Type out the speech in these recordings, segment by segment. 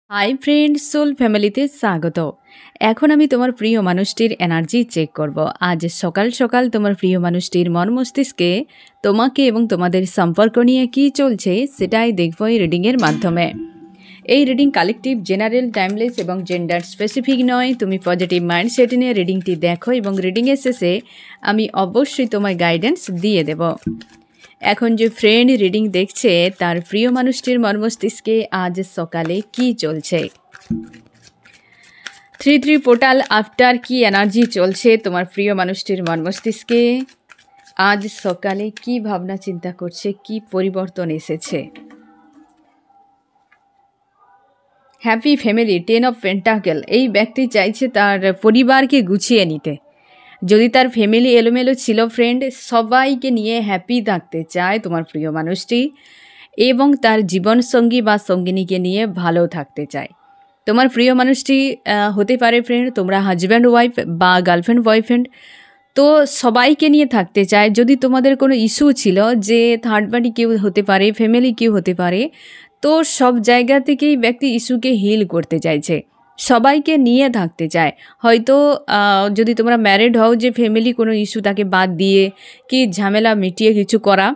Hi friend, soul ফ্যামিলিতে স্বাগত। এখন আমি তোমার প্রিয় মানুষটির এনার্জি চেক করব। আজ সকাল সকাল তোমার প্রিয় মানুষটির মন মস্তিষ্কে তোমাকে এবং তোমাদের সম্পর্ক নিয়ে কী চলছে সেটাই দেখব এই রিডিংয়ের মাধ্যমে। এই রিডিং কালেকটিভ, জেনারেল, টাইমলেস এবং জেন্ডার স্পেসিফিক নয়। তুমি পজিটিভ মাইন্ডসেট নিয়ে রিডিংটি দেখো এবং রিডিংয়ের শেষে আমি অবশ্যই তোমায় গাইডেন্স দিয়ে দেব। এখন যে ফ্রেন্ড রিডিং দেখছে তার প্রিয় মানুষটির মর্মস্তিষ্কে আজ সকালে কি চলছে। 3-3 পোর্টাল আফটার কি এনার্জি চলছে তোমার প্রিয় মানুষটির মর্মস্তিষ্কে আজ সকালে কি ভাবনা চিন্তা করছে, কি পরিবর্তন এসেছে। Happy family, 10 of pentacle. এই ব্যক্তি চাইছে তার পরিবারকে গুছিয়ে নিতে। যদি তার ফ্যামিলি এলোমেলো ছিল ফ্রেন্ড, সবাইকে নিয়ে হ্যাপি থাকতে চায় তোমার প্রিয় মানুষটি এবং তার জীবনসঙ্গী বা সঙ্গিনীকে নিয়ে ভালো থাকতে চায়। তোমার প্রিয় মানুষটি হতে পারে ফ্রেন্ড তোমরা হাজব্যান্ড ওয়াইফ বা গার্লফ্রেন্ড বয়ফ্রেন্ড, তো সবাইকে নিয়ে থাকতে চায়। যদি তোমাদের কোনো ইস্যু ছিল যে থার্ড পার্টি কেউ হতে পারে, ফ্যামিলি কেউ হতে পারে, তো সব জায়গা থেকেই ব্যক্তি ইস্যুকে হিল করতে চাইছে, সবাইকে নিয়ে থাকতে চায়। হয়তো যদি তোমরা ম্যারিড হও, যে ফ্যামিলি কোনো ইস্যু তাকে বাদ দিয়ে কি ঝামেলা মিটিয়ে কিছু করা,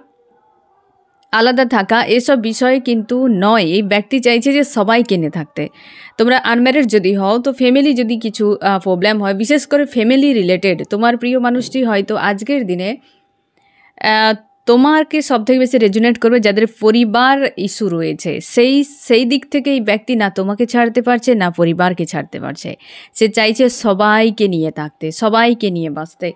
আলাদা থাকা, এসব বিষয়ে কিন্তু নয়। এই ব্যক্তি চাইছে যে সবাইকে নিয়ে থাকতে। তোমরা আনম্যারিড যদি হও, তো ফ্যামিলি যদি কিছু প্রবলেম হয়, বিশেষ করে ফ্যামিলি রিলেটেড, তোমার প্রিয় মানুষটি হয়তো আজকের দিনে তোমাকে সবথেকে বেশি রেজোনেট করবে যাদের পরিবার ইস্যু রয়েছে। সেই দিক থেকে এই ব্যক্তি না তোমাকে ছাড়তে পারছে না পরিবারকে ছাড়তে পারছে। সে চাইছে সবাইকে নিয়ে থাকতে, সবাইকে নিয়ে বাঁচতে,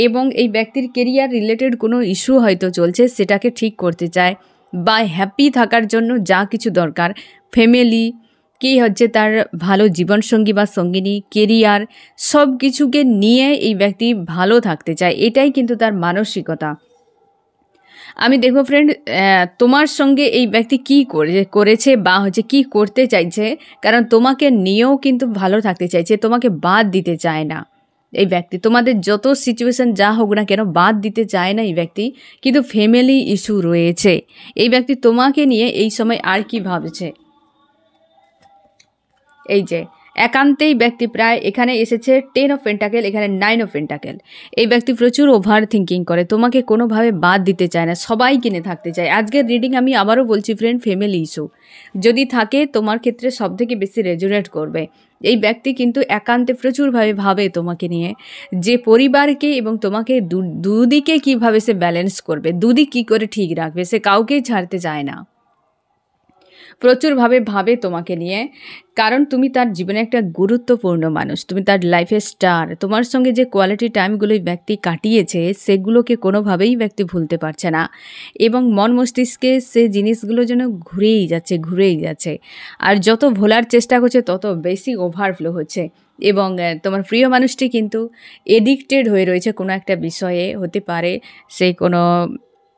এবং এই ব্যক্তির কেরিয়ার রিলেটেড কোনো ইস্যু হয়তো চলছে, সেটাকে ঠিক করতে চায় বা হ্যাপি থাকার জন্য যা কিছু দরকার, ফ্যামিলি কি হচ্ছে তার ভালো জীবনসঙ্গী বা সঙ্গিনী, কেরিয়ার, সব কিছুকে নিয়ে এই ব্যক্তি ভালো থাকতে চায়। এটাই কিন্তু তার মানসিকতা। আমি দেখব ফ্রেন্ড তোমার সঙ্গে এই ব্যক্তি কী করেছে বা কি করতে চাইছে, কারণ তোমাকে নিয়েও কিন্তু ভালো থাকতে চাইছে, তোমাকে বাদ দিতে চায় না এই ব্যক্তি। তোমাদের যত সিচুয়েশন যা হোক না কেন বাদ দিতে চায় না এই ব্যক্তি, কিন্তু ফ্যামিলি ইস্যু রয়েছে। এই ব্যক্তি তোমাকে নিয়ে এই সময় আর কি ভাবছে, এই যে একান্তেই ব্যক্তি প্রায় এখানে এসেছে 10 অফ পেন্টাকেল, এখানে 9 অফ পেন্টাকেল। এই ব্যক্তি প্রচুর ওভার থিঙ্কিং করে, তোমাকে কোনোভাবে বাদ দিতে চায় না, সবাই কিনে থাকতে চায়। আজকের রিডিং আমি আবারও বলছি ফ্রেন্ড, ফ্যামিলি ইস্যু যদি থাকে তোমার ক্ষেত্রে সবথেকে বেশি রেজোনেট করবে। এই ব্যক্তি কিন্তু একান্তে প্রচুরভাবে ভাবে তোমাকে নিয়ে, যে পরিবারকে এবং তোমাকে দুদিকে কীভাবে সে ব্যালেন্স করবে, দুদিক কী করে ঠিক রাখবে, সে কাউকেই ছাড়তে চায় না, প্রচুরভাবে ভাবে তোমাকে নিয়ে। কারণ তুমি তার জীবনে একটা গুরুত্বপূর্ণ মানুষ, তুমি তার লাইফের স্টার। তোমার সঙ্গে যে কোয়ালিটি টাইমগুলো ব্যক্তি কাটিয়েছে সেগুলোকে কোনোভাবেই ব্যক্তি ভুলতে পারছে না, এবং মন মস্তিষ্কে সে জিনিসগুলো যেন ঘুরেই যাচ্ছে। আর যত ভোলার চেষ্টা করছে তত বেশি ওভারফ্লো হচ্ছে, এবং তোমার প্রিয় মানুষটি কিন্তু এডিক্টেড হয়ে রয়েছে কোনো একটা বিষয়ে। হতে পারে সে কোনো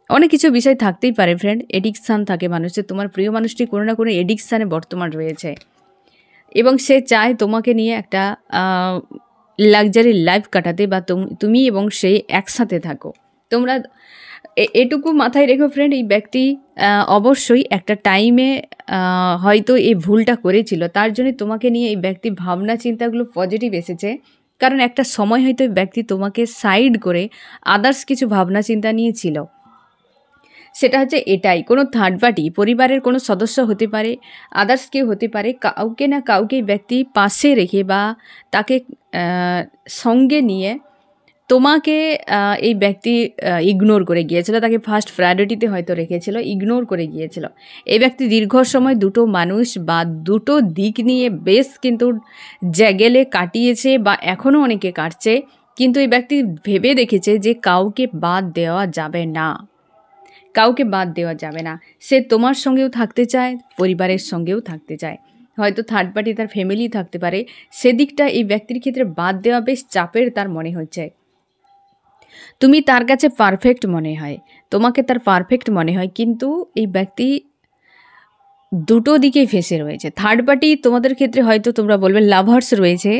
অনেক কিছু বিষয় থাকতেই পারে ফ্রেন্ড, এডিকশান থাকে মানুষের। তোমার প্রিয় মানুষটি কোনো না কোনো এডিকশানে বর্তমান রয়েছে, এবং সে চায় তোমাকে নিয়ে একটা লাক্সারি লাইফ কাটাতে, বা তুমি এবং সে একসাথে থাকো। তোমরা এটুকু মাথায় রেখো ফ্রেন্ড, এই ব্যক্তি অবশ্যই একটা টাইমে হয়তো এই ভুলটা করেছিল, তার জন্য তোমাকে নিয়ে এই ব্যক্তি ভাবনা চিন্তাগুলো পজিটিভ এসেছে। কারণ একটা সময় হয়তো এই ব্যক্তি তোমাকে সাইড করে আদার্স কিছু ভাবনা চিন্তা নিয়েছিল। সেটা হচ্ছে এটাই, কোনো থার্ড পার্টি, পরিবারের কোনো সদস্য হতে পারে, আদার্স কেউ হতে পারে, কাউকে না কাউকে ব্যক্তি পাশে রেখে বা তাকে সঙ্গে নিয়ে তোমাকে এই ব্যক্তি ইগনোর করে গিয়েছিল, তাকে ফার্স্ট প্রায়োরিটিতে হয়তো রেখেছিল, ইগনোর করে গিয়েছিল। এই ব্যক্তি দীর্ঘ সময় দুটো মানুষ বা দুটো দিক নিয়ে বেশ কিন্তু জ্যাগেলে কাটিয়েছে, বা এখনও অনেকে কাটছে, কিন্তু এই ব্যক্তি ভেবে দেখেছে যে কাউকে বাদ দেওয়া যাবে না, কাউকে বাদ দেওয়া যাবে না। সে তোমার সঙ্গেও থাকতে চায়, পরিবারের সঙ্গেও থাকতে চায়, হয়তো থার্ড পার্টি তার ফ্যামিলি থাকতে পারে। সেদিকটা এই ব্যক্তির ক্ষেত্রে বাদ দেওয়া বেশ চাপের তার মনে হচ্ছে। তুমি তার কাছে পারফেক্ট মনে হয়, তোমাকে তার পারফেক্ট মনে হয়, কিন্তু এই ব্যক্তি দুটো দিকেই ফেসে রয়েছে। থার্ড পার্টি তোমাদের ক্ষেত্রে হয়তো তোমরা বলবে লাভার্স রয়েছে,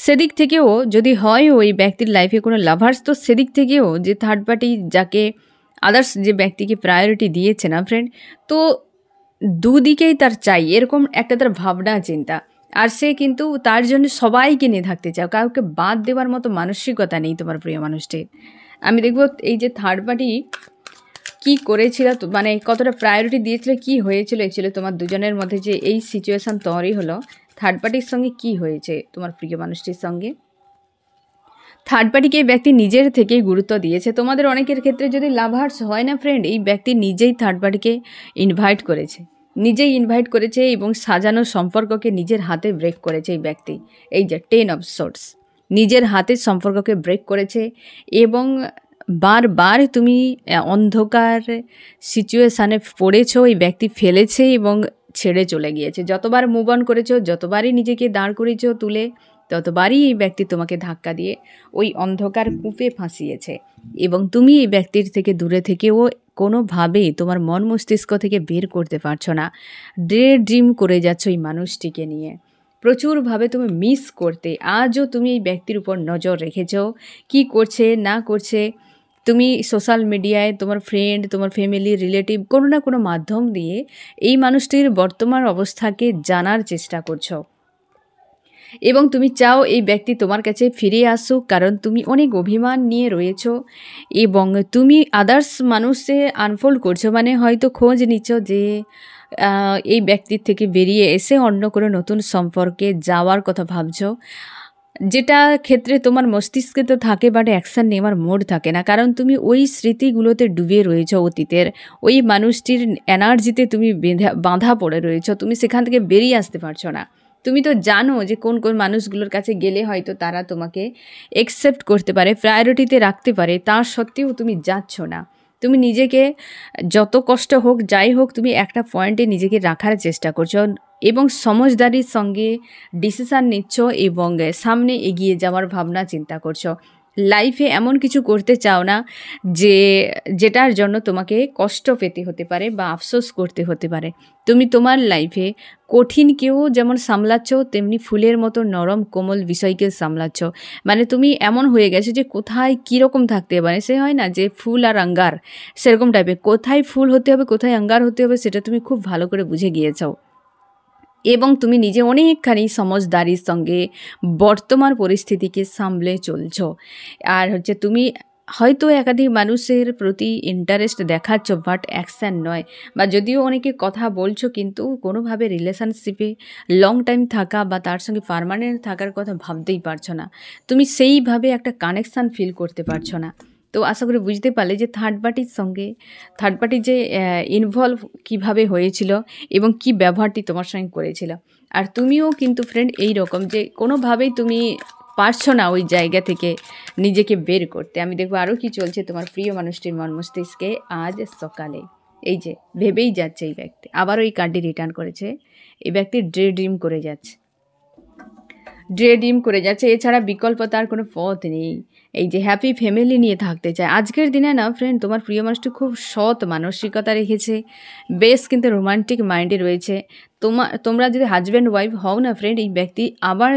সেদিক থেকেও যদি হয় ওই ব্যক্তির লাইফে কোনো লাভার্স, তো সেদিক থেকেও যে থার্ড পার্টি যাকে আদার্স যে ব্যক্তিকে প্রায়োরিটি দিয়েছে না ফ্রেন্ড, তো দুদিকেই তার চাই, এরকম একটা তার ভাবনা চিন্তা। আর সে কিন্তু তার জন্য সবাইকে নিয়ে থাকতে চায়, কাউকে বাদ দেওয়ার মতো মানসিকতা নেই তোমার প্রিয় মানুষটির। আমি দেখব এই যে থার্ড পার্টি কি করেছিল, মানে কতটা প্রায়োরিটি দিয়েছিল, কি হয়েছিল অ্যাকচুয়ালি তোমার দুজনের মধ্যে যে এই সিচুয়েশান তৈরি হলো, থার্ড পার্টির সঙ্গে কি হয়েছে তোমার প্রিয় মানুষটির সঙ্গে। থার্ড পার্টিকে এই ব্যক্তি নিজের থেকেই গুরুত্ব দিয়েছে। তোমাদের অনেকের ক্ষেত্রে যদি লাভার্স হয় না ফ্রেন্ড, এই ব্যক্তি নিজেই থার্ড পার্টিকে ইনভাইট করেছে এবং সাজানো সম্পর্ককে নিজের হাতে ব্রেক করেছে এই ব্যক্তি। এই যে 10 অফ সোর্ডস, নিজের হাতে সম্পর্ককে ব্রেক করেছে এবং বারবার তুমি অন্ধকার সিচুয়েশানে পড়েছো, এই ব্যক্তি ফেলেছে এবং ছেড়ে চলে গিয়েছে। যতবার মুভ অন করেছো, যতবারই নিজেকে দাঁড় করেছো তুলে, ততবারই এই ব্যক্তি তোমাকে ধাক্কা দিয়ে ওই অন্ধকার কূপে ফাঁসিয়েছে এবং তুমি এই ব্যক্তির থেকে দূরে থেকেও কোনোভাবেই তোমার মন মস্তিষ্ক থেকে বের করতে পারছো না। ডে ড্রিম করে যাচ্ছ এই মানুষটিকে নিয়ে, প্রচুরভাবে তুমি মিস করতে। আজও তুমি এই ব্যক্তির উপর নজর রেখেছ, কি করছে না করছে। তুমি সোশ্যাল মিডিয়ায় তোমার ফ্রেন্ড, তোমার ফ্যামিলি, রিলেটিভ কোনো না কোনো মাধ্যম দিয়ে এই মানুষটির বর্তমান অবস্থাকে জানার চেষ্টা করছো এবং তুমি চাও এই ব্যক্তি তোমার কাছে ফিরে আসুক, কারণ তুমি অনেক অভিমান নিয়ে রয়েছো এবং তুমি আদার্স মানুষে আনফোল্ড করছো, মানে হয়তো খোঁজ নিচ্ছ যে এই ব্যক্তির থেকে বেরিয়ে এসে অন্য কোনো নতুন সম্পর্কে যাওয়ার কথা ভাবছো, যেটা ক্ষেত্রে তোমার মস্তিষ্কে তো থাকে বাট অ্যাকশান নেওয়ার মোড থাকে না, কারণ তুমি ওই স্মৃতিগুলোতে ডুবে রয়েছো অতীতের। ওই মানুষটির এনার্জিতে তুমি বাঁধা পড়ে রয়েছো, তুমি সেখান থেকে বেরিয়ে আসতে পারছো না। তুমি তো জানো যে কোন কোন মানুষগুলোর কাছে গেলে হয়তো তারা তোমাকে অ্যাকসেপ্ট করতে পারে, প্রায়োরিটিতে রাখতে পারে, তা সত্ত্বেও তুমি যাচ্ছ না। তুমি নিজেকে যত কষ্ট হোক যাই হোক তুমি একটা পয়েন্টে নিজেকে রাখার চেষ্টা করছো এবং সমঝদারির সঙ্গে ডিসিশান নিচ্ছ এবং সামনে এগিয়ে যাওয়ার ভাবনা চিন্তা করছো। লাইফে এমন কিছু করতে চাও না যেটার জন্য তোমাকে কষ্ট পেতে হতে পারে বা আফসোস করতে হতে পারে। তুমি তোমার লাইফে কঠিনকেও যেমন সামলাচ্ছ, তেমনি ফুলের মতো নরম কোমল বিষয়কে সামলাচ্ছ। মানে তুমি এমন হয়ে গেছে যে কোথায় কীরকম থাকতে পারে, সে হয় না যে ফুল আর অঙ্গার, সেরকম টাইপের কোথায় ফুল হতে হবে কোথায় অঙ্গার হতে হবে সেটা তুমি খুব ভালো করে বুঝে গিয়েছো এবং তুমি নিজে অনেকখানি সমঝদারির সঙ্গে বর্তমান পরিস্থিতিকে সামলে চলছো। আর তুমি হয়তো একাধিক মানুষের প্রতি ইন্টারেস্ট দেখাচ্ছ বাট অ্যাকশান নয়, বা যদিও অনেকে কথা বলছো কিন্তু কোনোভাবে রিলেশনশিপে লং টাইম থাকা বা তার সঙ্গে পার্মানেন্ট থাকার কথা ভাবতেই পারছো না। তুমি সেইভাবে একটা কানেকশান ফিল করতে পারছো না। তো আশা করি বুঝতে পারলে যে থার্ড পার্টির যে ইনভলভ কিভাবে হয়েছিল এবং কি ব্যবহারটি তোমার সঙ্গে করেছিল। আর তুমিও কিন্তু ফ্রেন্ড এই রকম যে কোনোভাবেই তুমি পারছো না ওই জায়গা থেকে নিজেকে বের করতে। আমি দেখবো আরও কি চলছে তোমার প্রিয় মানুষটির মন মস্তিষ্কে আজ সকালে। এই যে ভেবেই যাচ্ছে এই ব্যক্তি, আবারও এই কার্ডটি রিটার্ন করেছে। এই ব্যক্তি ড্রিম করে যাচ্ছে, এছাড়া বিকল্প তার কোনো পথ নেই। এই যে হ্যাপি ফ্যামিলি নিয়ে থাকতে চায় আজকের দিনে না ফ্রেন্ড, তোমার প্রিয় মানুষটি খুব সৎ মানসিকতা রেখেছে, বেশ কিন্তু রোমান্টিক মাইন্ডে রয়েছে। তোমরা যদি হাজব্যান্ড ওয়াইফ হও না ফ্রেন্ড, এই ব্যক্তি আবার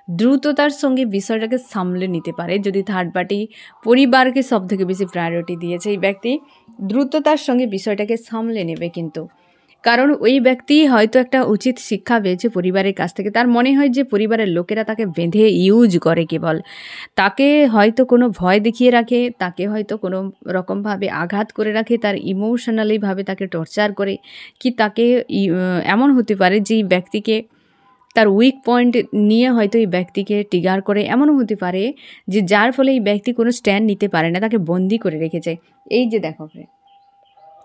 দ্রুততার সঙ্গে বিষয়টাকে সামলে নিতে পারে। যদি থার্ড পার্টি পরিবারকে সব থেকে বেশি প্রায়োরিটি দিয়েছে, এই ব্যক্তি দ্রুততার সঙ্গে বিষয়টাকে সামলে নেবে কিন্তু, কারণ ওই ব্যক্তি হয়তো একটা উচিত শিক্ষা পেয়েছে পরিবারের কাছ থেকে। তার মনে হয় যে পরিবারের লোকেরা তাকে বেঁধে ইউজ করে, কেবল তাকে হয়তো কোনো ভয় দেখিয়ে রাখে, তাকে হয়তো কোনো রকমভাবে আঘাত করে রাখে, তার ইমোশনালিভাবে তাকে টর্চার করে, কি তাকে এমন হতে পারে যে এই ব্যক্তিকে তার উইক পয়েন্ট নিয়ে হয়তো এই ব্যক্তিকে ট্রিগার করে, এমনও হতে পারে যে যার ফলে এই ব্যক্তি কোনো স্ট্যান্ড নিতে পারে না, তাকে বন্দি করে রেখেছে। এই যে দেখো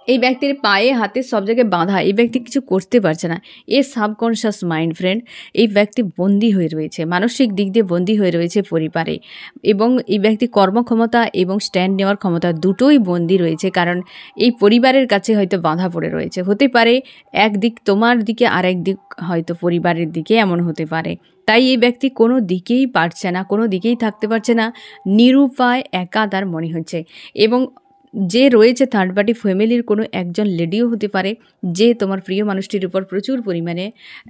এই ব্যক্তির পায়ে হাতে সব জায়গায় বাঁধা, এই ব্যক্তি কিছু করতে পারছে না। এ সাবকনশিয়াস মাইন্ড ফ্রেন্ড, এই ব্যক্তি বন্দী হয়ে রয়েছে, মানসিক দিক দিয়ে বন্দী হয়ে রয়েছে পরিবারে, এবং এই ব্যক্তি কর্মক্ষমতা এবং স্ট্যান্ড নেওয়ার ক্ষমতা দুটোই বন্দী রয়েছে, কারণ এই পরিবারের কাছে হয়তো বাঁধা পড়ে রয়েছে। হতে পারে একদিক তোমার দিকে আর একদিক হয়তো পরিবারের দিকে, এমন হতে পারে। তাই এই ব্যক্তি কোনো দিকেই পারছে না, কোনো দিকেই থাকতে পারছে না, নিরুপায় একা তার মনে হচ্ছে। এবং যে রয়েছে থার্ড পার্টি ফ্যামিলির কোনো একজন লেডিও হতে পারে, যে তোমার প্রিয় মানুষটির উপর প্রচুর পরিমাণে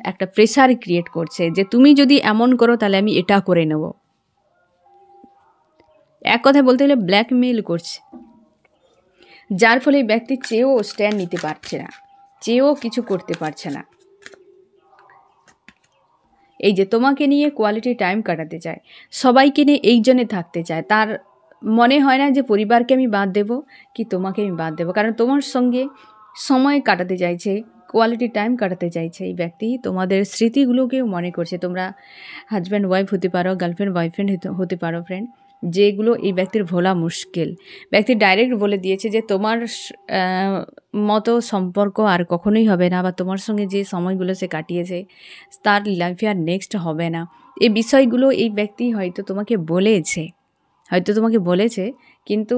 একটা প্রেশার ক্রিয়েট করছে যে তুমি যদি এমন করো তাহলে আমি এটা করে নেব। এক কথায় বলতে গেলে ব্ল্যাকমেইল করছে, যার ফলে ব্যক্তি চেয়েও স্ট্যান্ড নিতে পারছে না। চেয়েও কিছু করতে পারছে না। এই যে তোমাকে নিয়ে কোয়ালিটি টাইম কাটাতে চায়, সবাইকে নিয়ে এইজনে থাকতে চায়। তার মনে হয় না যে পরিবারকে আমি বাদ দেব কি তোমাকে আমি বাদ দেবো, কারণ তোমার সঙ্গে সময় কাটাতে চাইছে, কোয়ালিটি টাইম কাটাতে চাইছে। এই ব্যক্তি তোমাদের স্মৃতিগুলোকেও মনে করছে। তোমরা হাজব্যান্ড ওয়াইফ হতে পারো, গার্লফ্রেন্ড বয়ফ্রেন্ড হতে পারো ফ্রেন্ড, যেগুলো এই ব্যক্তির ভোলা মুশকিল। ব্যক্তি ডাইরেক্ট বলে দিয়েছে যে তোমার মতো সম্পর্ক আর কখনোই হবে না, বা তোমার সঙ্গে যে সময়গুলো সে কাটিয়েছে তার লাইফে আর নেক্সট হবে না। এই বিষয়গুলো এই ব্যক্তি হয়তো তোমাকে বলেছে, কিন্তু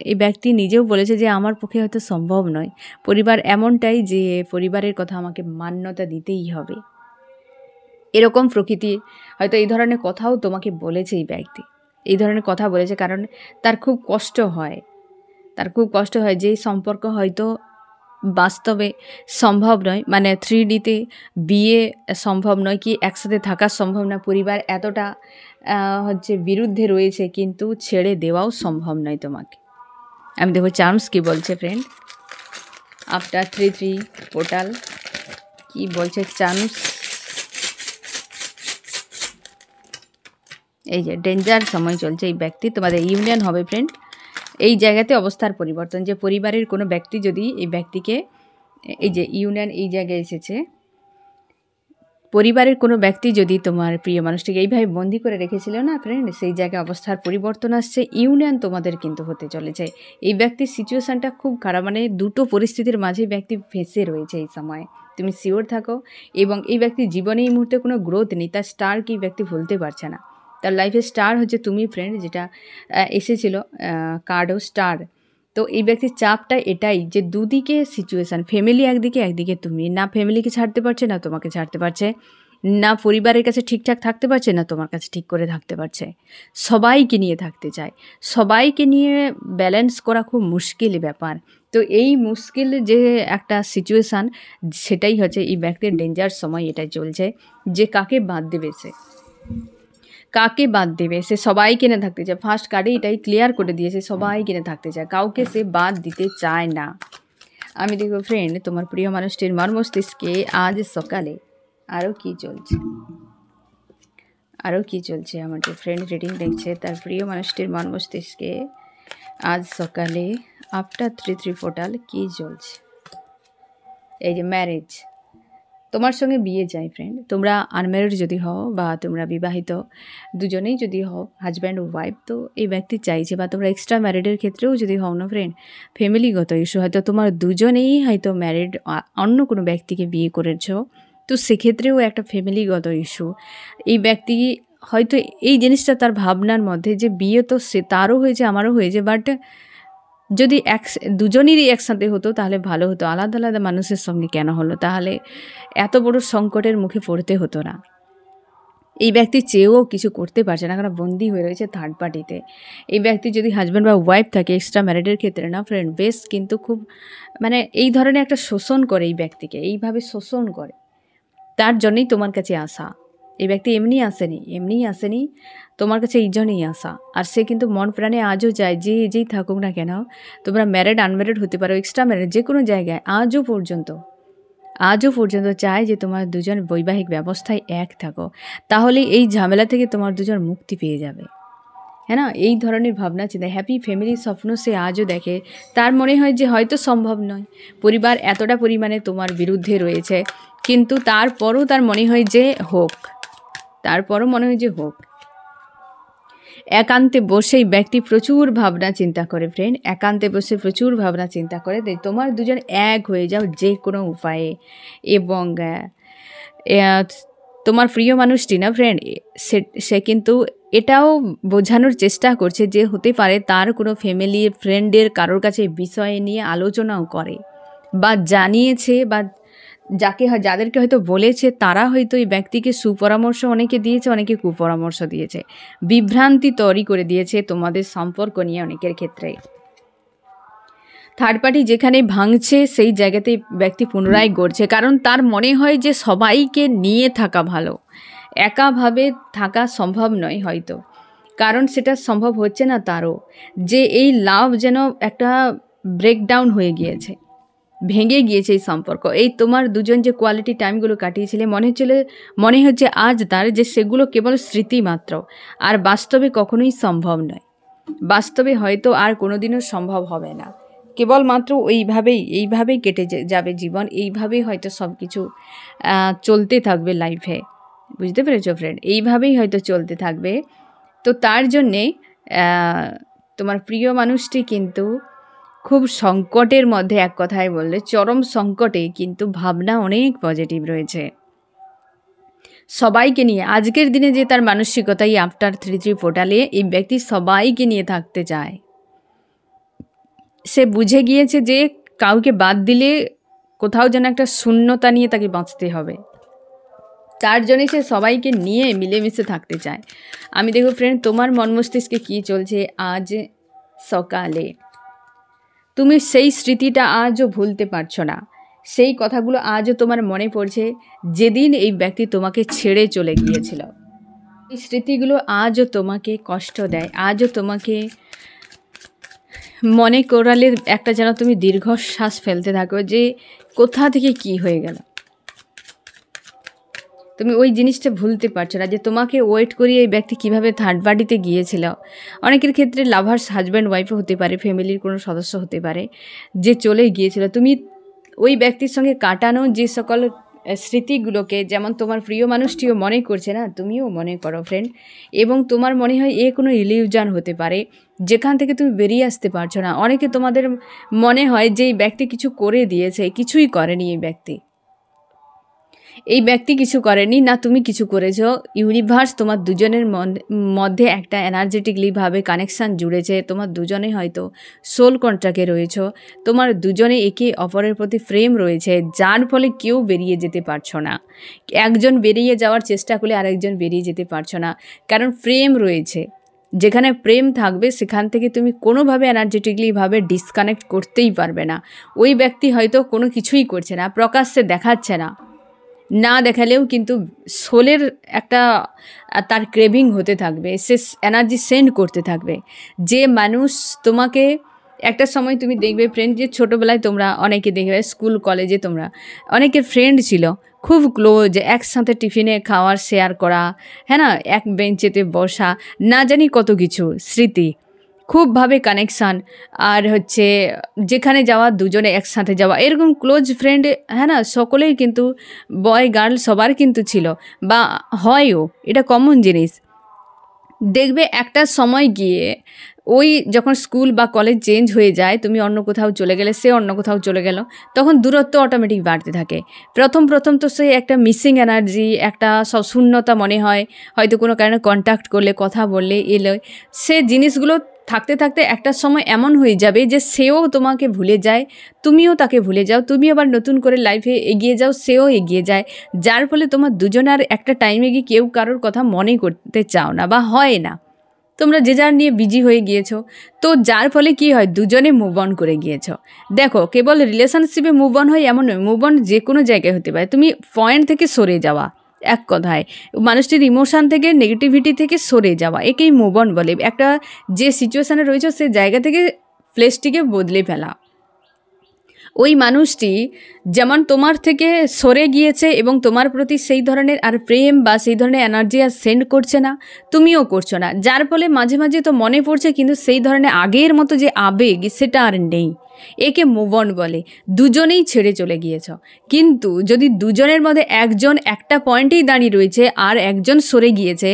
এই ব্যক্তি নিজেও বলেছে যে আমার পক্ষে হয়তো সম্ভব নয়। পরিবার এমনটাই যে পরিবারের কথা আমাকে মান্যতা দিতেই হবে, এরকম প্রকৃতি। হয়তো এই ধরনের কথাও তোমাকে বলেছে এই ব্যক্তি, এই ধরনের কথা বলেছে কারণ তার খুব কষ্ট হয়, যে সম্পর্ক হয়তো বাস্তবে সম্ভব নয়, মানে 3Dতে বিয়ে সম্ভব নয়, কি একসাথে থাকা সম্ভব না, পরিবার এতটা বিরুদ্ধে রয়েছে, কিন্তু ছেড়ে দেওয়াও সম্ভব নয় তোমাকে। আমি দেখো চার্মস কি বলছে ফ্রেন্ড, আফটার 3 পোর্টাল কি বলছে চার্মস। এই যে ডেঞ্জার সময় চলছে, এই ব্যক্তি তোমাদের ইউনিয়ন হবে ফ্রেন্ড। এই জায়গাতে অবস্থার পরিবর্তন, যে পরিবারের কোনো ব্যক্তি যদি এই ব্যক্তিকে, এই যে ইউনিয়ন এই জায়গায় এসেছে, পরিবারের কোনো ব্যক্তি যদি তোমার প্রিয় মানুষটিকে এইভাবে বন্দি করে রেখেছিল না ফ্রেন্ড, সেই জায়গায় অবস্থার পরিবর্তন আসছে, ইউনিয়ন তোমাদের কিন্তু হতে চলেছে। এই ব্যক্তির সিচুয়েশানটা খুব খারাপ, মানে দুটো পরিস্থিতির মাঝে ব্যক্তি ফেঁসে রয়েছে এই সময়, তুমি শিওর থাকো। এবং এই ব্যক্তির জীবনে এই মুহূর্তে কোনো গ্রোথ নেই, তার স্টার কি ব্যক্তি ভুলতে পারছে না। তার লাইফে স্টার হচ্ছে তুমি ফ্রেন্ড, যেটা এসেছিলো কার্ডও স্টার। তো এই ব্যক্তির চাপটা এটাই যে দুদিকে সিচুয়েশান, ফ্যামিলি একদিকে তুমি, না ফ্যামিলিকে ছাড়তে পারছে না তোমাকে ছাড়তে পারছে, না পরিবারের কাছে ঠিকঠাক থাকতে পারছে, না তোমার কাছে ঠিক করে থাকতে পারছে। সবাইকে নিয়ে থাকতে চায়, সবাইকে নিয়ে ব্যালেন্স করা খুব মুশকিল ব্যাপার। তো এই মুশকিল যে একটা সিচুয়েশান, সেটাই হচ্ছে এই ব্যক্তির ডেঞ্জার সময় এটাই চলছে, যে কাকে বাদ দেবে সে সবাইকে নিয়ে থাকতে চায়। ফার্স্ট কার্ডে এটাই ক্লিয়ার করে দিয়েছে, সবাইকে নিয়ে থাকতে চায়, কাউকে সে বাদ দিতে চায় না। আমি দেখব ফ্রেন্ড তোমার প্রিয় মানুষটির মর্মস্তিষ্কে আজ সকালে আরও কি চলছে আমার যে ফ্রেন্ড রিডিং দেখছে, তার প্রিয় মানুষটির মর্মস্তিষ্কে আজ সকালে আফটার 3 পোর্টাল কি চলছে। এই যে ম্যারেজ, তোমার সঙ্গে বিয়ে চাই ফ্রেন্ড। তোমরা আনম্যারিড যদি হও বা তোমরা বিবাহিত দুজনেই যদি হও, হাজব্যান্ড ও ওয়াইফ, তো এই ব্যক্তি চাইছে, বা তোমরা এক্সট্রা ম্যারিডের ক্ষেত্রেও যদি হও না ফ্রেন্ড, ফ্যামিলিগত ইস্যু, হয়তো তোমার দুজনেই হয়তো ম্যারিড, অন্য কোনো ব্যক্তিকে বিয়ে করেছো, তো সেক্ষেত্রেও একটা ফ্যামিলিগত ইস্যু। এই ব্যক্তি হয়তো এই জিনিসটা তার ভাবনার মধ্যে, যে বিয়ে তো সে তারও হয়েছে আমারও হয়েছে, বাট যদি দুজনেরই একসাথে হতো তাহলে ভালো হতো, আলাদা আলাদা মানুষের সঙ্গে কেন হলো, তাহলে এত বড় সংকটের মুখে পড়তে হতো না। এই ব্যক্তি চেয়েও কিছু করতে পারছে না, কারণ বন্দি হয়ে রয়েছে থার্ড পার্টিতে। এই ব্যক্তি যদি হাজব্যান্ড বা ওয়াইফ থাকে এক্সট্রা ম্যারিডের ক্ষেত্রে না ফ্রেন্ড, বেশ কিন্তু খুব মানে এই ধরনের একটা শোষণ করে, এই ব্যক্তিকে এইভাবে শোষণ করে, তার জন্যই তোমার কাছে আসা। এই ব্যক্তি এমনিই আসেনি, তোমার কাছে এই জন্যই আসা। আর সে কিন্তু মন প্রাণে আজও চায়, যে যেই থাকুক না কেন, তোমরা ম্যারিড আনম্যারিড হতে পারো, এক্সট্রা ম্যারিড যে কোনো জায়গায়, আজও পর্যন্ত চায় যে তোমার দুজন বৈবাহিক ব্যবস্থায় এক থাকো, তাহলে এই ঝামেলা থেকে তোমার দুজন মুক্তি পেয়ে যাবে। হ্যাঁ না, এই ধরনের ভাবনা চিন্তা, হ্যাপি ফ্যামিলির স্বপ্ন সে আজও দেখে। তার মনে হয় যে হয়তো সম্ভব নয়, পরিবার এতটা পরিমাণে তোমার বিরুদ্ধে রয়েছে, কিন্তু তারপরও তার মনে হয় যে হোক, একান্তে বসেই ব্যক্তি প্রচুর ভাবনা চিন্তা করে ফ্রেন্ড, একান্তে বসে প্রচুর ভাবনা চিন্তা করে তোমার দুজন এক হয়ে যাও যে কোনো উপায়ে। এবং তোমার প্রিয় মানুষটি না ফ্রেন্ড, সে কিন্তু এটাও বোঝানোর চেষ্টা করছে যে হতে পারে তার কোনো ফ্যামিলি ফ্রেন্ডের কারোর কাছে বিষয় নিয়ে আলোচনাও করে, বা জানিয়েছে, বা যাদেরকে হয়তো বলেছে তারা হয়তো এই ব্যক্তিকে সুপরামর্শ অনেকে দিয়েছে, অনেকে কুপরামর্শ দিয়েছে, বিভ্রান্তি তৈরি করে দিয়েছে তোমাদের সম্পর্ক নিয়ে অনেকের ক্ষেত্রে। থার্ড পার্টি যেখানে ভাঙছে সেই জায়গাতেই ব্যক্তি পুনরায় গড়ছে, কারণ তার মনে হয় যে সবাইকে নিয়ে থাকা ভালো, একাভাবে থাকা সম্ভব নয় হয়তো, কারণ সেটা সম্ভব হচ্ছে না তারও, যে এই লাভ যেন একটা ব্রেকডাউন হয়ে গিয়েছে, ভেঙে গিয়েছে এই সম্পর্ক। এই তোমার দুজন যে কোয়ালিটি টাইমগুলো কাটিয়েছিলে মনে হচ্ছে আজ তার যে সেগুলো কেবল স্মৃতি মাত্র, আর বাস্তবে কখনোই সম্ভব নয়। বাস্তবে হয়তো আর কোনোদিনও সম্ভব হবে না। কেবলমাত্র এইভাবেই কেটে যাবে জীবন, এইভাবেই হয়তো সব কিছু চলতে থাকবে লাইফে। বুঝতে পেরেছো ফ্রেন্ড? এইভাবেই হয়তো চলতে থাকবে। তো তার জন্যে তোমার প্রিয় মানুষটি কিন্তু খুব সংকটের মধ্যে, এক কথায় বললে চরম সংকটে, কিন্তু ভাবনা অনেক পজিটিভ রয়েছে সবাইকে নিয়ে। আজকের দিনে যে তার মানসিকতাই আফটার 3-3 পোর্টালে এই ব্যক্তি সবাইকে নিয়ে থাকতে চায়। সে বুঝে গিয়েছে যে কাউকে বাদ দিলে কোথাও যেন একটা শূন্যতা নিয়ে তাকে বাঁচতে হবে, তার জন্যই সে সবাইকে নিয়ে মিলেমিশে থাকতে চায়। আমি দেখো ফ্রেন্ড, তোমার মন মস্তিষ্কে কী চলছে আজ সকালে, তুমি সেই স্মৃতিটা আজও ভুলতে পারছো না। সেই কথাগুলো আজও তোমার মনে পড়ছে যেদিন এই ব্যক্তি তোমাকে ছেড়ে চলে গিয়েছিল। এই স্মৃতিগুলো আজও তোমাকে কষ্ট দেয়, আজও তোমাকে মনে করালে একটা যেন তুমি দীর্ঘশ্বাস ফেলতে থাকো যে কোথা থেকে কি হয়ে গেল। তুমি ওই জিনিসটা ভুলতে পারছো না যে তোমাকে ওয়েট করিয়ে এই ব্যক্তি কীভাবে থার্ড পার্টিতে গিয়েছিল। অনেকের ক্ষেত্রে লাভার্স হাজব্যান্ড ওয়াইফও হতে পারে, ফ্যামিলির কোনো সদস্য হতে পারে, যে চলে গিয়েছিল। তুমি ওই ব্যক্তির সঙ্গে কাটানো যে সকল স্মৃতিগুলোকে, যেমন তোমার প্রিয় মানুষটিও মনে করছে না, তুমিও মনে করো ফ্রেন্ড, এবং তোমার মনে হয় এ কোনো ইলিউশন হতে পারে যেখান থেকে তুমি বেরিয়ে আসতে পারছো না। অনেকে তোমাদের মনে হয় যে এই ব্যক্তি কিছু করে দিয়েছে, কিছুই করেনি এই ব্যক্তি কিছু করেনি, না তুমি কিছু করেছো। ইউনিভার্স তোমার দুজনের মধ্যে একটা এনার্জেটিকলিভাবে কানেকশান জুড়েছে। তোমার দুজনে হয়তো সোল কন্ট্রাক্টে রয়েছ, তোমার দুজনে একে অপরের প্রতি প্রেম রয়েছে, যার ফলে কেউ বেরিয়ে যেতে পারছো না। একজন বেরিয়ে যাওয়ার চেষ্টা করলে আরেকজন বেরিয়ে যেতে পারছো না, কারণ প্রেম রয়েছে। যেখানে প্রেম থাকবে সেখান থেকে তুমি কোনোভাবে এনার্জেটিকলিভাবে ডিসকানেক্ট করতেই পারবে না। ওই ব্যক্তি হয়তো কোনো কিছুই করছে না, প্রকাশ্যে দেখাচ্ছে না দেখালেও কিন্তু সোলের একটা তার ক্রেভিং হতে থাকবে, সে এনার্জি সেন্ড করতে থাকবে। যে মানুষ তোমাকে একটা সময় তুমি দেখবে ফ্রেন্ড, যে ছোটোবেলায় তোমরা অনেকে দেখবে স্কুল কলেজে তোমরা অনেকের ফ্রেন্ড ছিল খুব ক্লোজ, একসাথে টিফিনে খাওয়ার শেয়ার করা, হ্যাঁ না, এক বেঞ্চেতে বসা, না জানি কত কিছু স্মৃতি, খুবভাবে কানেকশান, আর হচ্ছে যেখানে যাওয়া দুজনে একসাথে যাওয়া, এরকম ক্লোজ ফ্রেন্ড, হ্যাঁ না, সকলেই কিন্তু বয় গার্ল সবার কিন্তু ছিল বা হয়ও, এটা কমন জিনিস। দেখবে একটা সময় গিয়ে ওই যখন স্কুল বা কলেজ চেঞ্জ হয়ে যায়, তুমি অন্য কোথাও চলে গেলে, সে অন্য কোথাও চলে গেল, তখন দূরত্ব অটোমেটিক বাড়তে থাকে। প্রথম তো সে একটা মিসিং এনার্জি, একটা শূন্যতা মনে হয়, হয়তো কোনো কারণে কন্ট্যাক্ট করলে, কথা বললে, এলে সে জিনিসগুলো থাকতে থাকতে একটা সময় এমন হয়ে যাবে যে সেও তোমাকে ভুলে যায়, তুমিও তাকে ভুলে যাও, তুমি আবার নতুন করে লাইফে এগিয়ে যাও, সেও এগিয়ে যায়, যার ফলে তোমার দুজনের একটা টাইমে গিয়ে কেউ কারোর কথা মনে করতে চাও না বা হয় না, তোমরা যে যার নিয়ে বিজি হয়ে গিয়েছো। তো যার ফলে কি হয়, দুজনে মুভ অন করে গিয়েছো। দেখো, কেবল রিলেশনশিপে মুভ অন হয় এমন নয়, মুভ অন যে কোনো জায়গায় হতে পারে। তুমি পয়েন্ট থেকে সরে যাওয়া, এক কথায় মানুষটির ইমোশান থেকে, নেগেটিভিটি থেকে সরে যাওয়া, একেই মুভ অন বলে। একটা যে সিচুয়েশানে রয়েছে সে জায়গা থেকে প্লেসটিকে বদলে ফেলা। ওই মানুষটি যেমন তোমার থেকে সরে গিয়েছে এবং তোমার প্রতি সেই ধরনের আর প্রেম বা সেই ধরনের এনার্জি আর সেন্ড করছে না, তুমিও করছো না, যার ফলে মাঝে মাঝে তো মনে পড়ছে, কিন্তু সেই ধরনের আগের মতো যে আবেগ সেটা আর নেই। একে মুভ অন বলে। দুজনেই ছেড়ে চলে গিয়েছ, কিন্তু যদি দুজনের মধ্যে একজন একটা পয়েন্টেই দাঁড়িয়ে রয়েছে আর একজন সরে গিয়েছে,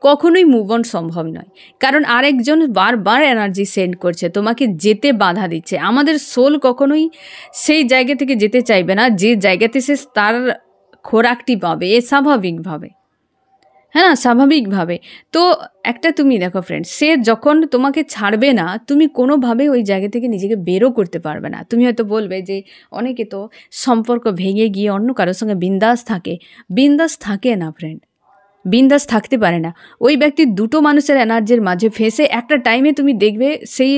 কখনোই মুভ অন সম্ভব নয়, কারণ আরেকজন বারবার এনার্জি সেন্ড করছে, তোমাকে যেতে বাধা দিচ্ছে। আমাদের সোল কখনোই সেই জায়গা থেকে যেতে চাইবে না যে জায়গাতে সে তার খোরাকটি পাবে, স্বাভাবিকভাবে, হ্যাঁ, স্বাভাবিকভাবে। তো একটা তুমি দেখো ফ্রেন্ড, সে যখন তোমাকে ছাড়বে না, তুমি কোনোভাবে ওই জায়গা থেকে নিজেকে বেরও করতে পারবে না। তুমি হয়তো বলবে যে অনেকে তো সম্পর্ক ভেঙে গিয়ে অন্য কারোর সঙ্গে বিন্দাস থাকে না ফ্রেন্ড, বিন্দাস থাকতে পারে না। ওই ব্যক্তি দুটো মানুষের এনার্জির মাঝে ফেঁসে একটা টাইমে তুমি দেখবে সেই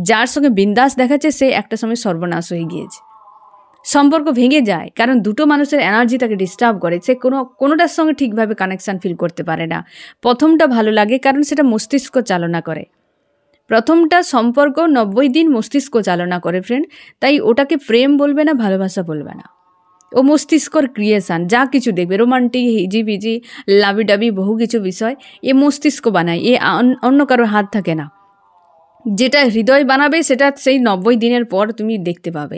যার সঙ্গে বিন্দাস দেখাচ্ছে সে একটা সময় সর্বনাশ হয়ে গিয়েছে, সম্পর্ক ভেঙে যায়, কারণ দুটো মানুষের এনার্জি তাকে ডিস্টার্ব করে। সে কোনোটার সঙ্গে ঠিকভাবে কানেকশান ফিল করতে পারে না। প্রথমটা ভালো লাগে কারণ সেটা মস্তিষ্ক চালনা করে, প্রথমটা সম্পর্ক 90 দিন মস্তিষ্ক চালনা করে ফ্রেন্ড, তাই ওটাকে প্রেম বলবে না, ভালোবাসা বলবে না। ও মস্তিষ্কর ক্রিয়েশান, যা কিছু দেখবে রোমান্টিক হিজিবিজি লাভি ডাবি বহু কিছু বিষয় এ মস্তিষ্ক বানায়, এ অন্য কারোর হাত থাকে না। যেটা হৃদয় বানাবে সেটা সেই 90 দিনের পর তুমি দেখতে পাবে,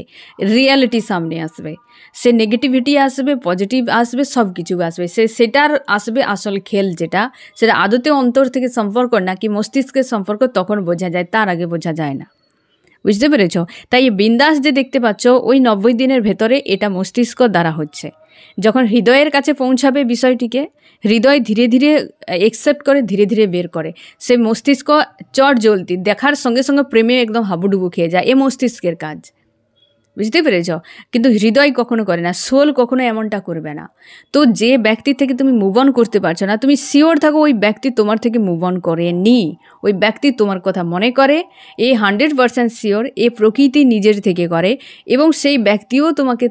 রিয়ালিটি সামনে আসবে, সে নেগেটিভিটি আসবে, পজিটিভ আসবে, সব কিছু আসবে, সেটার আসবে আসল খেল যেটা, সেটা আদতে অন্তর থেকে সম্পর্ক নাকি মস্তিষ্কের সম্পর্ক তখন বোঝা যায়, তার আগে বোঝা যায় না। বুঝতে পেরেছ? তাই বিন্দাস যে দেখতে পাচ্ছ ওই 90 দিনের ভেতরে এটা মস্তিষ্ক দ্বারা হচ্ছে। যখন হৃদয়ের কাছে পৌঁছাবে বিষয়টিকে, হৃদয় ধীরে ধীরে একসেপ্ট করে, ধীরে ধীরে বের করে, সে মস্তিষ্ক চট জলদি দেখার সঙ্গে সঙ্গে প্রেমে একদম হাবুডুবু খেয়ে যায়, এ মস্তিষ্কের কাজ। বুঝতে পেরেছ? কিন্তু হৃদয় কখনো করে না, সোল কখনো এমনটা করবে না। তো যে ব্যক্তি থেকে তুমি মুভ অন করতে পারছো না, তুমি শিওর থাকো ওই ব্যক্তি তোমার থেকে মুভ অন করেনি, ওই ব্যক্তি তোমার কথা মনে করে, এ 100% শিওর, এ প্রকৃতি নিজের থেকে করে, এবং সেই ব্যক্তিও তোমাকে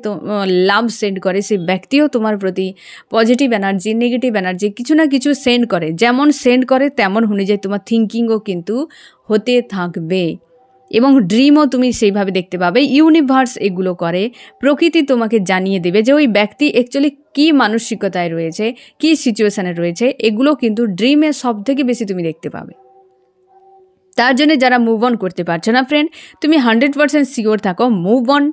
লাভ সেন্ড করে, সেই ব্যক্তিও তোমার প্রতি পজিটিভ এনার্জি, নেগেটিভ এনার্জি কিছু না কিছু সেন্ড করে। যেমন সেন্ড করে তেমন অনুযায়ী তোমার থিঙ্কিংও কিন্তু হতে থাকবে, এবং ড্রিমও তুমি সেইভাবে দেখতে পাবে। ইউনিভার্স এগুলো করে, প্রকৃতি তোমাকে জানিয়ে দেবে যে ওই ব্যক্তি অ্যাকচুয়ালি কী মানসিকতায় রয়েছে, কী সিচুয়েশানে রয়েছে, এগুলো কিন্তু ড্রিমে সব থেকে বেশি তুমি দেখতে পাবে। তার জন্য যারা মুভ অন করতে পারছো না ফ্রেন্ড, তুমি 100% শিওর থাকো মুভ অন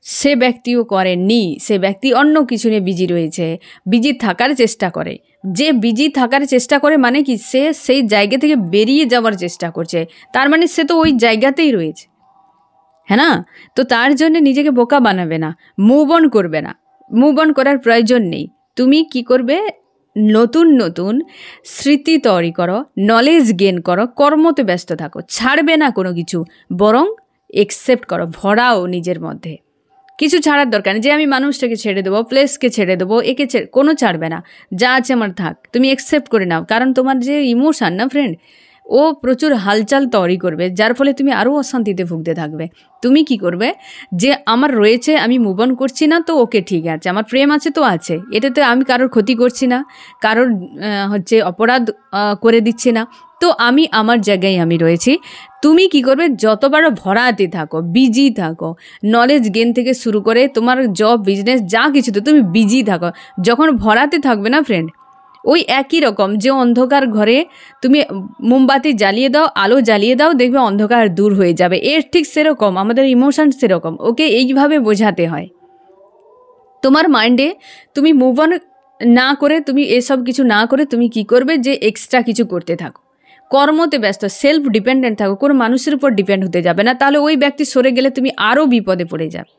সে ব্যক্তিও করেনি, সে ব্যক্তি অন্য কিছু নিয়ে বিজি রয়েছে, বিজি থাকার চেষ্টা করে। যে বিজি থাকার চেষ্টা করে মানে কি, সে সেই জায়গা থেকে বেরিয়ে যাওয়ার চেষ্টা করছে, তার মানে সে তো ওই জায়গাতেই রয়েছে, হ্যাঁ না? তো তার জন্য নিজেকে বোকা বানাবে না, মুভ অন করবে না, মুভ অন করার প্রয়োজন নেই। তুমি কি করবে, নতুন নতুন স্মৃতি তৈরি করো, নলেজ গেন করো, কর্মতে ব্যস্ত থাকো, ছাড়বে না কোনো কিছু, বরং একসেপ্ট করো, ভরাও নিজের মধ্যে। কিছু ছাড়ার দরকার নেই যে আমি মানুষটাকে ছেড়ে দেবো, প্লেসকে ছেড়ে দেবো, একে কোনো ছাড়বে না, যা আছে আমার থাক, তুমি একসেপ্ট করে নাও। কারণ তোমার যে ইমোশান না ফ্রেন্ড, ও প্রচুর হালচাল তৈরি করবে, যার ফলে তুমি আরও অশান্তিতে ভুগতে থাকবে। তুমি কি করবে, যে আমার রয়েছে, আমি মুভ অন করছি না তো ওকে ঠিক আছে, আমার প্রেম আছে তো আছে, এটাতে আমি কারোর ক্ষতি করছি না, কারোর অপরাধ করে দিচ্ছি না, তো আমি আমার জায়গায় আমি রয়েছি। তুমি কি করবে, যতবার ভরাতে থাকো, বিজি থাকো, নলেজ গেন থেকে শুরু করে তোমার জব বিজনেস যা কিছুতে তুমি বিজি থাকো। যখন ভরাতে থাকবে না ফ্রেন্ড, ওই একই রকম যে অন্ধকার ঘরে তুমি মোমবাতি জ্বালিয়ে দাও, আলো জ্বালিয়ে দাও, দেখবে অন্ধকার দূর হয়ে যাবে। এর ঠিক সেরকম আমাদের ইমোশন সেরকম, ওকে এইভাবে বোঝাতে হয়। তোমার মাইন্ডে তুমি মুভ অন না করে, তুমি এসব কিছু না করে তুমি কি করবে, যে এক্সট্রা কিছু করতে থাকো, কর্মতে ব্যস্ত, সেলফ ডিপেন্ডেন্ট থাকো, কোনো মানুষের উপর ডিপেন্ড হতে যাবে না, তাহলে ওই ব্যক্তি সরে গেলে তুমি আরও বিপদে পড়ে যাবে,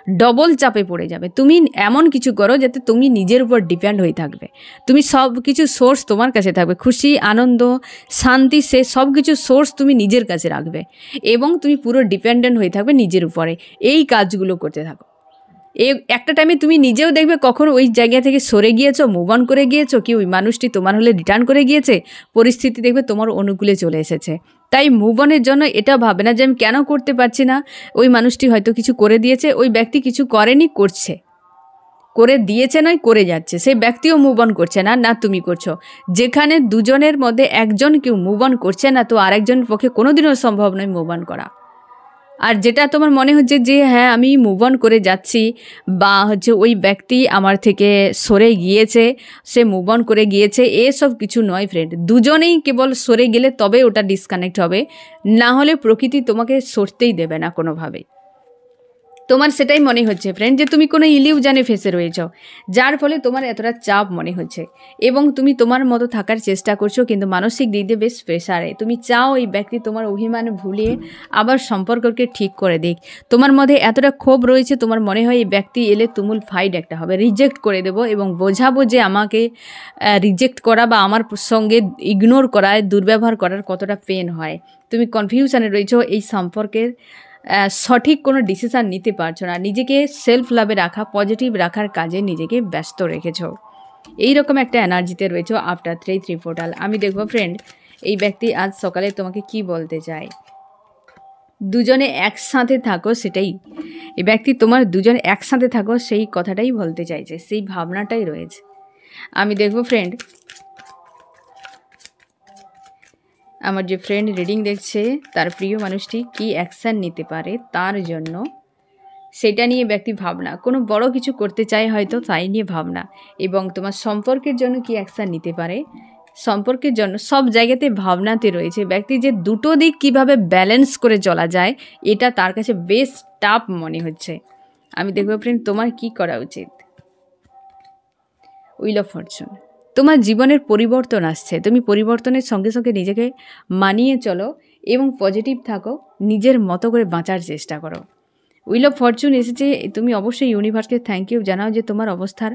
ডবল চাপে পড়ে যাবে। তুমি এমন কিছু করো যাতে তুমি নিজের উপর ডিপেন্ড হয়ে থাকবে, তুমি সব কিছু সোর্স তোমার কাছে থাকবে, খুশি, আনন্দ, শান্তি, সে সব কিছু সোর্স তুমি নিজের কাছে রাখবে, এবং তুমি পুরো ডিপেন্ডেন্ট হয়ে থাকবে নিজের উপরে। এই কাজগুলো করতে থাকো। একটা টাইমে তুমি নিজেও দেখবে কখন ওই জায়গা থেকে সরে গিয়েছো, মুভ অন করে গিয়েছো, কি ওই মানুষটি তোমার হলে রিটার্ন করে গিয়েছে, পরিস্থিতি দেখবে তোমার অনুকূলে চলে এসেছে। তাই মুভ অনের জন্য এটা ভাবে না যে আমি কেন করতে পারছি না, ওই মানুষটি হয়তো কিছু করে দিয়েছে, ওই ব্যক্তি কিছু করেনি, করছে, করে দিয়েছে নয় করে যাচ্ছে, সেই ব্যক্তিও মুভ অন করছে না, না তুমি করছো। যেখানে দুজনের মধ্যে একজন কেউ মুভ অন করছে না, তো আরেকজনের পক্ষে কোনোদিনও সম্ভব নয় মুভ অন করা। আর যেটা তোমার মনে হচ্ছে যে হ্যাঁ আমি মুভ অন করে যাচ্ছি, বা ওই ব্যক্তি আমার থেকে সরে গিয়েছে, সে মুভ অন করে গিয়েছে, এসব কিছু নয় ফ্রেন্ড। দুজনেই কেবল সরে গেলে তবে ওটা ডিসকানেক্ট হবে, না হলে প্রকৃতি তোমাকে সরতেই দেবে না কোনোভাবেই। তোমার সেটাই মনে হচ্ছে ফ্রেন্ড যে তুমি কোনো ইলিউশনে ফেসে রয়েছ, যার ফলে তোমার এতটা চাপ মনে হচ্ছে, এবং তুমি তোমার মতো থাকার চেষ্টা করছো, কিন্তু মানসিক দিক দিয়ে বেশ প্রেসারে। তুমি চাও এই ব্যক্তি তোমার অভিমান ভুলিয়ে আবার সম্পর্ককে ঠিক করে দিক। তোমার মধ্যে এতটা ক্ষোভ রয়েছে, তোমার মনে হয় এই ব্যক্তি এলে তুমুল ফাইট একটা হবে, রিজেক্ট করে দেবো, এবং বোঝাবো যে আমাকে রিজেক্ট করা বা আমার সঙ্গে ইগনোর করায়, দুর্ব্যবহার করার কতটা পেন হয়। তুমি কনফিউশনে রয়েছো, এই সম্পর্কের সঠিক কোনো ডিসিশান নিতে পারছো না, নিজেকে সেলফ লাভে রাখা, পজিটিভ রাখার কাজে নিজেকে ব্যস্ত রেখেছ, এইরকম একটা এনার্জিতে রয়েছে আফটার 3 পোর্টাল। আমি দেখবো ফ্রেন্ড এই ব্যক্তি আজ সকালে তোমাকে কি বলতে চায়। দুজনে একসাথে থাকো, সেটাই এই ব্যক্তি তোমার, দুজনে একসাথে থাকো সেই কথাটাই বলতে চাইছে, সেই ভাবনাটাই রয়েছে। আমি দেখবো ফ্রেন্ড আমার যে ফ্রেন্ড রিডিং দেখছে তার প্রিয় মানুষটি কী অ্যাকশান নিতে পারে তার জন্য, সেটা নিয়ে ব্যক্তি ভাবনা, কোনো বড় কিছু করতে চায় হয়তো তাই নিয়ে ভাবনা, এবং তোমার সম্পর্কের জন্য কী অ্যাকশান নিতে পারে, সম্পর্কের জন্য সব জায়গাতে ভাবনাতে রয়েছে। ব্যক্তি যে দুটো দিক কিভাবে ব্যালেন্স করে চলা যায় এটা তার কাছে বেশ টাফ মনে হচ্ছে। আমি দেখবো ফ্রেন্ড তোমার কি করা উচিত। হুইল অফ ফরচুন, তোমার জীবনের পরিবর্তন আসছে, তুমি পরিবর্তনের সঙ্গে সঙ্গে নিজেকে মানিয়ে চলো এবং পজিটিভ থাকো, নিজের মতো করে বাঁচার চেষ্টা করো। হুইল অফ ফরচুন এসেছে, তুমি অবশ্যই ইউনিভার্সকে থ্যাংক ইউ জানাও যে তোমার অবস্থার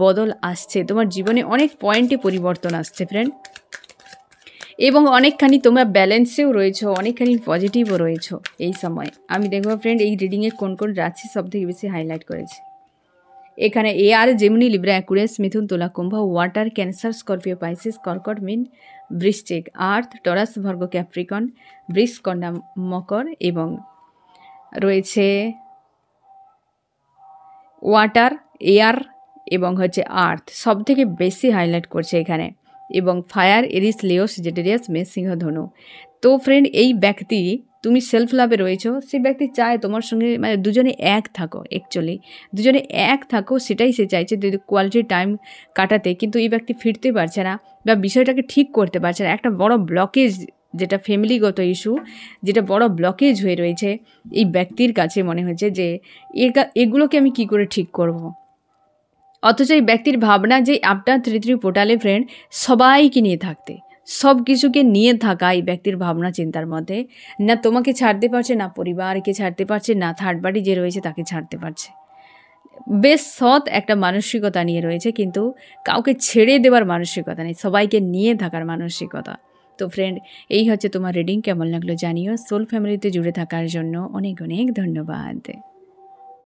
বদল আসছে, তোমার জীবনে অনেক পয়েন্টে পরিবর্তন আসছে ফ্রেন্ড, এবং অনেকখানি তোমরা ব্যালেন্সেও রয়েছো, অনেকখানি পজিটিভও রয়েছো এই সময়। আমি দেখবো ফ্রেন্ড এই রিডিংয়ে কোন কোন রাশি সবথেকে বেশি হাইলাইট করেছে। এখানে এয়ার, জেমিনি, লিব্রা, অ্যাকুয়ারিয়াস, মিথুন, তুলা, কুম্ভ, ওয়াটার, ক্যান্সার, স্করপিও, পাইসিস, কর্কট, মীন, বৃশ্চিক, আর্থ, টরাস, ভার্গ, ক্যাপ্রিকন, বৃষ, কন্যা, মকর, এবং রয়েছে ওয়াটার, এয়ার এবং হচ্ছে আর্থ সব থেকে বেশি হাইলাইট করছে এখানে, এবং ফায়ার, এরিস, লিও, সেজিটেরিয়াস, মেষ, সিংহ, ধনু। তো ফ্রেন্ড এই ব্যক্তি, তুমি সেলফ লাভে রয়েছো, সেই ব্যক্তি চায় তোমার সঙ্গে মানে দুজনে এক থাকো, অ্যাকচুয়ালি দুজনে এক থাকো, সেটাই সে চাইছে কোয়ালিটি টাইম কাটাতে, কিন্তু এই ব্যক্তি ফিরতে পারছে না বা বিষয়টাকে ঠিক করতে পারছে না। একটা বড় ব্লকেজ, যেটা ফ্যামিলিগত ইস্যু, যেটা বড় ব্লকেজ হয়ে রয়েছে এই ব্যক্তির কাছে, মনে হচ্ছে যে এগুলোকে আমি কি করে ঠিক করব। অথচ এই ব্যক্তির ভাবনা যে আপনার 33 পোর্টালে ফ্রেন্ড সবাইকে নিয়ে থাকতে, সব কিছুকে নিয়ে থাকা এই ব্যক্তির ভাবনা চিন্তার মধ্যে, না তোমাকে ছাড়তে পারছে, না পরিবারকে ছাড়তে পারছে, না থার্ড পার্টি যে রয়েছে তাকে ছাড়তে পারছে। বেশ সৎ একটা মানসিকতা নিয়ে রয়েছে, কিন্তু কাউকে ছেড়ে দেওয়ার মানসিকতা নেই, সবাইকে নিয়ে থাকার মানসিকতা। তো ফ্রেন্ড এই হচ্ছে তোমার রিডিং, কেমন লাগলো জানিও। সোল ফ্যামিলিতে জুড়ে থাকার জন্য অনেক অনেক ধন্যবাদ।